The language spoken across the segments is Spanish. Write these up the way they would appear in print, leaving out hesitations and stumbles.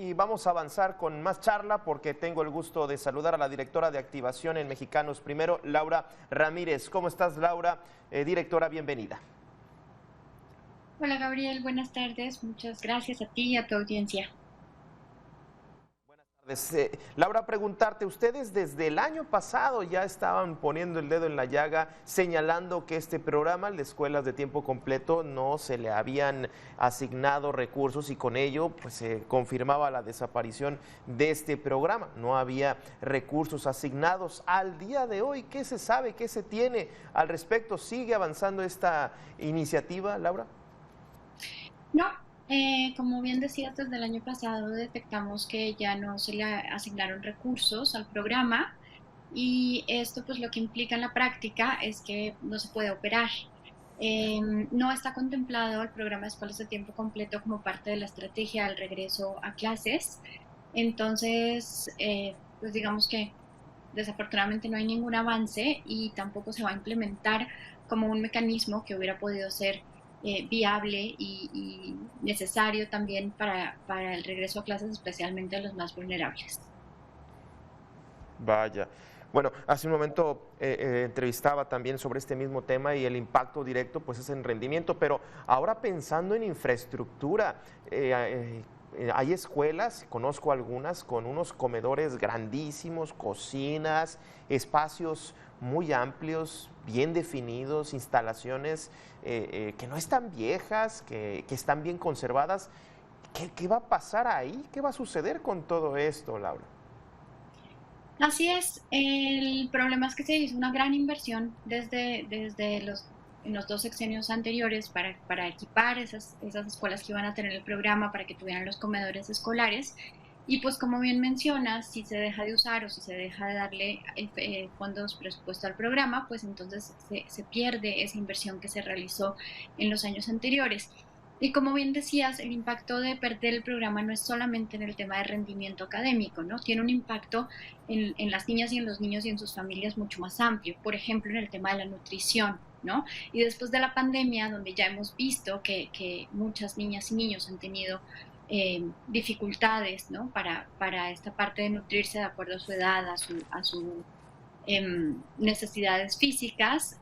y vamos a avanzar con más charla porque tengo el gusto de saludar a la directora de activación en Mexicanos Primero, Laura Ramírez. ¿Cómo estás, Laura? Directora, bienvenida. Hola Gabriel, buenas tardes. Muchas gracias a ti y a tu audiencia. Laura, preguntarte, ustedes desde el año pasado ya estaban poniendo el dedo en la llaga, señalando que este programa, el de escuelas de tiempo completo, no se le habían asignado recursos y con ello pues se confirmaba la desaparición de este programa. No había recursos asignados. Al día de hoy, ¿qué se sabe? ¿Qué se tiene al respecto? ¿Sigue avanzando esta iniciativa, Laura? No, como bien decías, desde el año pasado detectamos que ya no se le asignaron recursos al programa y esto pues lo que implica en la práctica es que no se puede operar. No está contemplado el programa de escuelas de tiempo completo como parte de la estrategia del regreso a clases. Entonces, pues digamos que desafortunadamente no hay ningún avance y tampoco se va a implementar como un mecanismo que hubiera podido ser viable y necesario también para el regreso a clases, especialmente a los más vulnerables. Vaya. Bueno, hace un momento entrevistaba también sobre este mismo tema y el impacto directo pues es en rendimiento, pero ahora pensando en infraestructura, hay escuelas, conozco algunas, con unos comedores grandísimos, cocinas, espacios muy amplios, bien definidos, instalaciones que no están viejas, que están bien conservadas. ¿Qué va a pasar ahí? ¿Qué va a suceder con todo esto, Laura? Así es, el problema es que se hizo una gran inversión en los dos sexenios anteriores para equipar esas escuelas que iban a tener el programa, para que tuvieran los comedores escolares. Y pues como bien mencionas, si se deja de usar o si se deja de darle fondos presupuesto al programa, pues entonces se pierde esa inversión que se realizó en los años anteriores. Y como bien decías, el impacto de perder el programa no es solamente en el tema de rendimiento académico, ¿no? Tiene un impacto en las niñas y en los niños y en sus familias mucho más amplio, por ejemplo, en el tema de la nutrición, ¿no? Y después de la pandemia, donde ya hemos visto que muchas niñas y niños han tenido dificultades, ¿no? Para esta parte de nutrirse de acuerdo a su edad, a su necesidades físicas,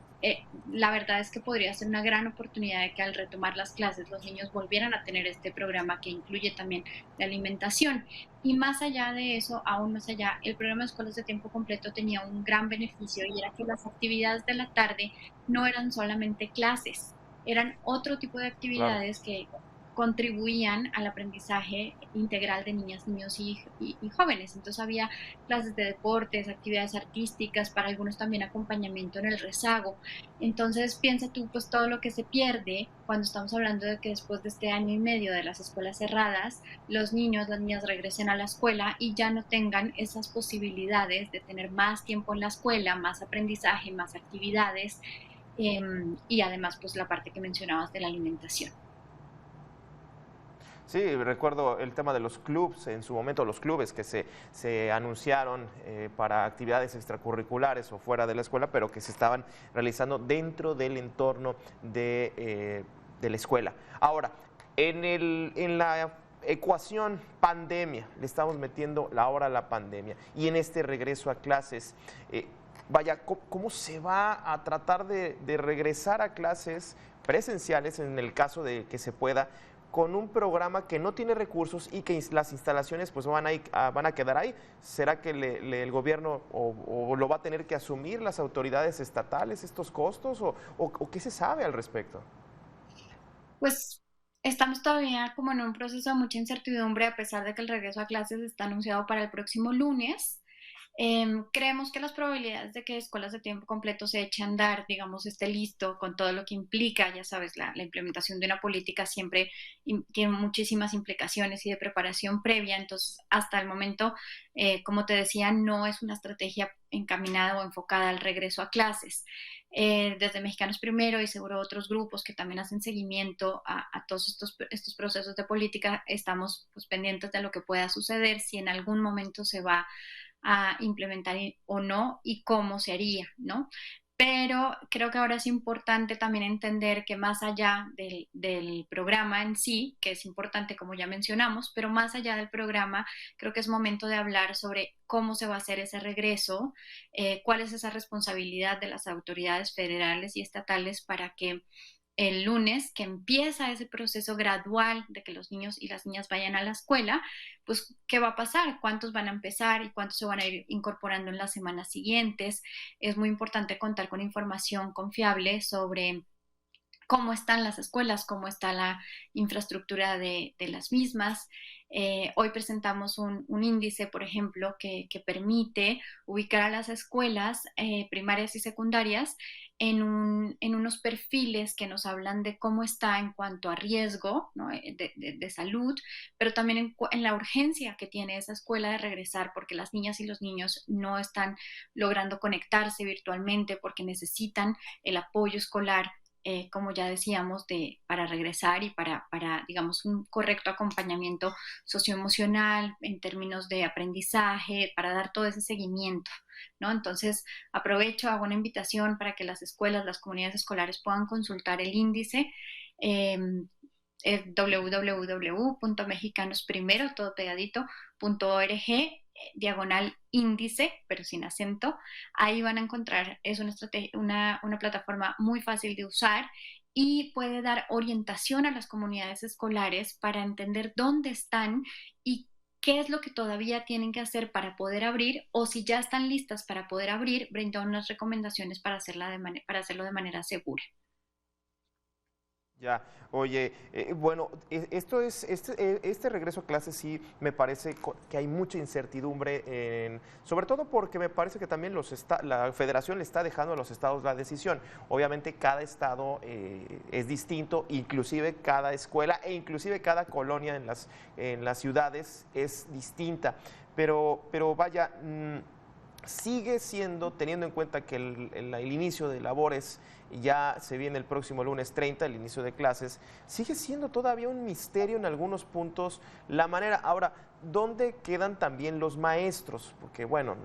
la verdad es que podría ser una gran oportunidad de que al retomar las clases los niños volvieran a tener este programa que incluye también la alimentación. Y más allá de eso, aún más allá, el programa de escuelas de tiempo completo tenía un gran beneficio y era que las actividades de la tarde no eran solamente clases, eran otro tipo de Claro. actividades que contribuían al aprendizaje integral de niñas, niños y jóvenes. Entonces había clases de deportes, actividades artísticas, para algunos también acompañamiento en el rezago. Entonces, piensa tú, pues todo lo que se pierde cuando estamos hablando de que después de este año y medio de las escuelas cerradas, los niños, las niñas regresen a la escuela y ya no tengan esas posibilidades de tener más tiempo en la escuela, más aprendizaje, más actividades y además, pues la parte que mencionabas de la alimentación. Sí, recuerdo el tema de los clubs, en su momento los clubes que se anunciaron para actividades extracurriculares o fuera de la escuela, pero que se estaban realizando dentro del entorno de la escuela. Ahora, en la ecuación pandemia, le estamos metiendo ahora la pandemia y en este regreso a clases, vaya, ¿cómo se va a tratar de regresar a clases presenciales en el caso de que se pueda? Con un programa que no tiene recursos y que las instalaciones pues van a quedar ahí. ¿Será que el gobierno o lo va a tener que asumir las autoridades estatales estos costos o qué se sabe al respecto? Pues estamos todavía como en un proceso de mucha incertidumbre a pesar de que el regreso a clases está anunciado para el próximo lunes. Creemos que las probabilidades de que escuelas de tiempo completo se echen a andar, digamos, esté listo con todo lo que implica, ya sabes, la implementación de una política siempre tiene muchísimas implicaciones y de preparación previa, entonces hasta el momento, como te decía, no es una estrategia encaminada o enfocada al regreso a clases. Desde Mexicanos Primero y seguro otros grupos que también hacen seguimiento a todos estos procesos de política, estamos pues, pendientes de lo que pueda suceder, si en algún momento se va a implementar o no y cómo se haría, ¿no? Pero creo que ahora es importante también entender que más allá del programa en sí, que es importante como ya mencionamos, pero más allá del programa, creo que es momento de hablar sobre cómo se va a hacer ese regreso, cuál es esa responsabilidad de las autoridades federales y estatales para que el lunes, que empieza ese proceso gradual de que los niños y las niñas vayan a la escuela, pues, ¿qué va a pasar? ¿Cuántos van a empezar y cuántos se van a ir incorporando en las semanas siguientes? Es muy importante contar con información confiable sobre cómo están las escuelas, cómo está la infraestructura de las mismas. Hoy presentamos un índice, por ejemplo, que permite ubicar a las escuelas primarias y secundarias en unos perfiles que nos hablan de cómo está en cuanto a riesgo, ¿no? De salud, pero también en la urgencia que tiene esa escuela de regresar, porque las niñas y los niños no están logrando conectarse virtualmente porque necesitan el apoyo escolar, como ya decíamos, para regresar y digamos, un correcto acompañamiento socioemocional en términos de aprendizaje, para dar todo ese seguimiento, ¿no? Entonces, aprovecho, hago una invitación para que las escuelas, las comunidades escolares puedan consultar el índice. Eh, www.mexicanosprimero, todo pegadito, .org, índice, pero sin acento. Ahí van a encontrar, es una plataforma muy fácil de usar y puede dar orientación a las comunidades escolares para entender dónde están y qué es lo que todavía tienen que hacer para poder abrir, o si ya están listas para poder abrir, brinda unas recomendaciones para para hacerlo de manera segura. Ya, oye, bueno, este regreso a clases sí me parece que hay mucha incertidumbre, sobre todo porque me parece que también la federación le está dejando a los estados la decisión. Obviamente cada estado es distinto, inclusive cada escuela e inclusive cada colonia en las ciudades es distinta, pero vaya, sigue siendo, teniendo en cuenta que el inicio de labores ya se viene el próximo lunes 30, el inicio de clases, sigue siendo todavía un misterio en algunos puntos la manera. Ahora, ¿dónde quedan también los maestros? Porque bueno,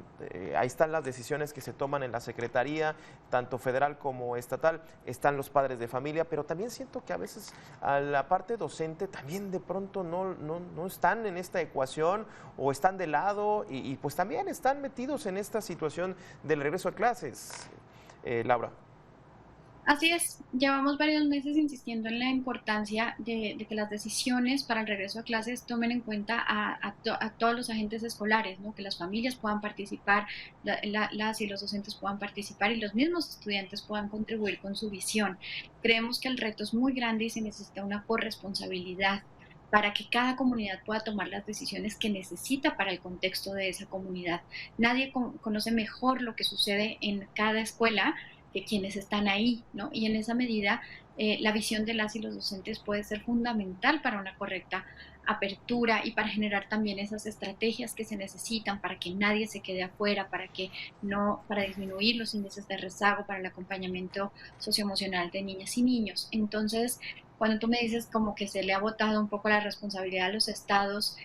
ahí están las decisiones que se toman en la Secretaría, tanto federal como estatal, están los padres de familia, pero también siento que a veces a la parte docente también de pronto no están en esta ecuación o están de lado y pues también están metidos en esta situación del regreso a clases. Laura. Así es, llevamos varios meses insistiendo en la importancia de que las decisiones para el regreso a clases tomen en cuenta a todos los agentes escolares, ¿no? Que las familias puedan participar, las y los docentes puedan participar y los mismos estudiantes puedan contribuir con su visión. Creemos que el reto es muy grande y se necesita una corresponsabilidad para que cada comunidad pueda tomar las decisiones que necesita para el contexto de esa comunidad. Nadie conoce mejor lo que sucede en cada escuela que quienes están ahí, ¿no? Y en esa medida, la visión de las y los docentes puede ser fundamental para una correcta apertura y para generar también esas estrategias que se necesitan para que nadie se quede afuera, para disminuir los índices de rezago, para el acompañamiento socioemocional de niñas y niños. Entonces, cuando tú me dices como que se le ha botado un poco la responsabilidad a los estados,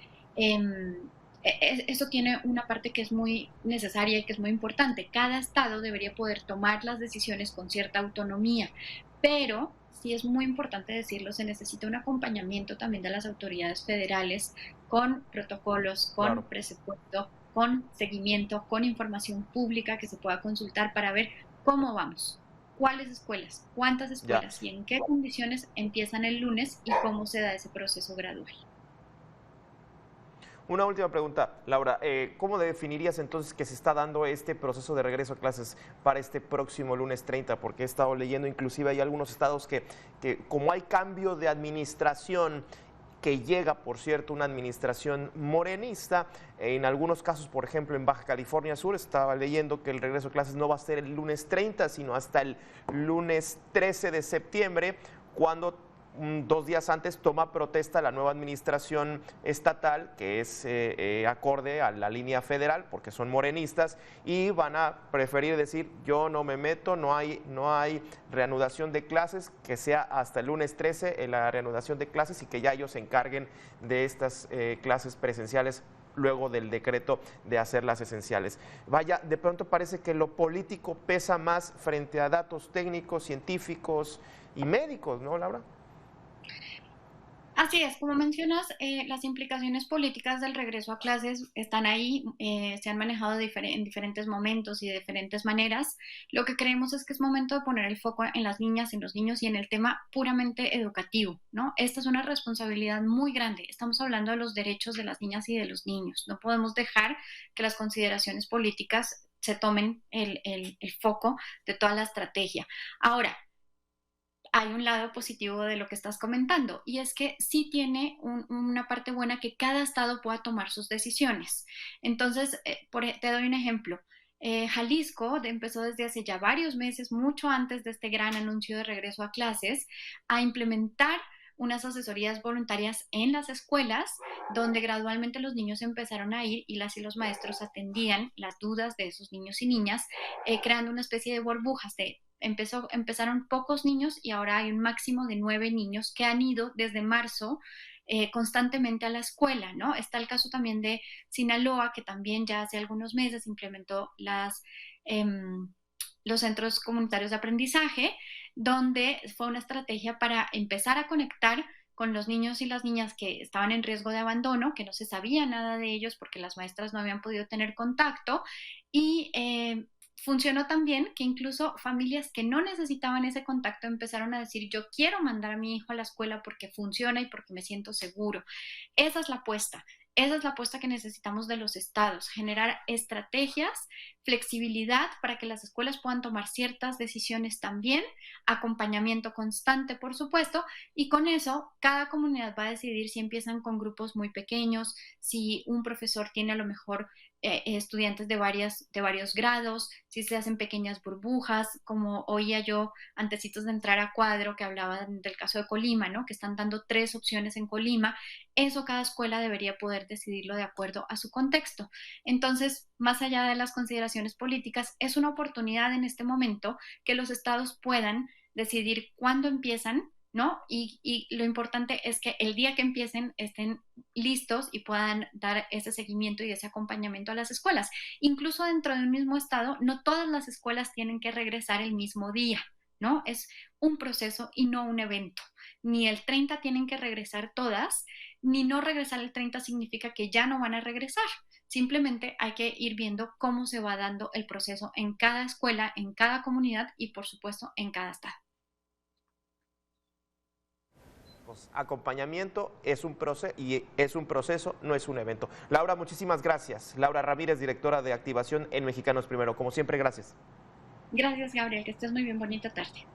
eh, eso tiene una parte que es muy necesaria y que es muy importante. Cada estado debería poder tomar las decisiones con cierta autonomía, pero sí es muy importante decirlo, se necesita un acompañamiento también de las autoridades federales con protocolos, con Claro. presupuesto, con seguimiento, con información pública que se pueda consultar para ver cómo vamos, cuáles escuelas, cuántas Ya. escuelas y en qué condiciones empiezan el lunes y cómo se da ese proceso gradual. Una última pregunta, Laura. ¿Cómo definirías entonces que se está dando este proceso de regreso a clases para este próximo lunes 30? Porque he estado leyendo, inclusive hay algunos estados que como hay cambio de administración, que llega, por cierto, una administración morenista, en algunos casos, por ejemplo, en Baja California Sur, estaba leyendo que el regreso a clases no va a ser el lunes 30, sino hasta el lunes 13 de septiembre, cuando 2 días antes toma protesta la nueva administración estatal, que es acorde a la línea federal, porque son morenistas, y van a preferir decir, yo no me meto, no hay reanudación de clases, que sea hasta el lunes 13 la reanudación de clases y que ya ellos se encarguen de estas clases presenciales luego del decreto de hacerlas esenciales. Vaya, de pronto parece que lo político pesa más frente a datos técnicos, científicos y médicos, ¿no, Laura? Así es, como mencionas, las implicaciones políticas del regreso a clases están ahí, se han manejado en diferentes momentos y de diferentes maneras. Lo que creemos es que es momento de poner el foco en las niñas, en los niños y en el tema puramente educativo, ¿no? Esta es una responsabilidad muy grande. Estamos hablando de los derechos de las niñas y de los niños. No podemos dejar que las consideraciones políticas se tomen el foco de toda la estrategia. Ahora, hay un lado positivo de lo que estás comentando, y es que sí tiene una parte buena que cada estado pueda tomar sus decisiones. Entonces, te doy un ejemplo. Jalisco empezó desde hace ya varios meses, mucho antes de este gran anuncio de regreso a clases, a implementar unas asesorías voluntarias en las escuelas, donde gradualmente los niños empezaron a ir y las y los maestros atendían las dudas de esos niños y niñas, creando una especie de burbujas de empezaron pocos niños y ahora hay un máximo de 9 niños que han ido desde marzo constantemente a la escuela, ¿no? Está el caso también de Sinaloa, que también ya hace algunos meses implementó los centros comunitarios de aprendizaje, donde fue una estrategia para empezar a conectar con los niños y las niñas que estaban en riesgo de abandono, que no se sabía nada de ellos porque las maestras no habían podido tener contacto, y funcionó también que incluso familias que no necesitaban ese contacto empezaron a decir, yo quiero mandar a mi hijo a la escuela porque funciona y porque me siento seguro. Esa es la apuesta. Esa es la apuesta que necesitamos de los estados, generar estrategias, flexibilidad para que las escuelas puedan tomar ciertas decisiones también, acompañamiento constante, por supuesto, y con eso cada comunidad va a decidir si empiezan con grupos muy pequeños, si un profesor tiene a lo mejor estudiantes de varios grados, si se hacen pequeñas burbujas, como oía yo antecitos de entrar a Cuadro, que hablaban del caso de Colima, ¿no? Que están dando 3 opciones en Colima. Eso cada escuela debería poder decidirlo de acuerdo a su contexto. Entonces, más allá de las consideraciones políticas, es una oportunidad en este momento que los estados puedan decidir cuándo empiezan, ¿no? Y lo importante es que el día que empiecen estén listos y puedan dar ese seguimiento y ese acompañamiento a las escuelas. Incluso dentro de un mismo estado, no todas las escuelas tienen que regresar el mismo día, ¿no? Es un proceso y no un evento. Ni el 30 tienen que regresar todas, ni no regresar el 30 significa que ya no van a regresar. Simplemente hay que ir viendo cómo se va dando el proceso en cada escuela, en cada comunidad y, por supuesto, en cada estado. Acompañamiento es un proceso y es un proceso, no es un evento. Laura, muchísimas gracias. Laura Ramírez, directora de activación en Mexicanos Primero. Como siempre, gracias. Gracias, Gabriel, que estés muy bien, bonita tarde.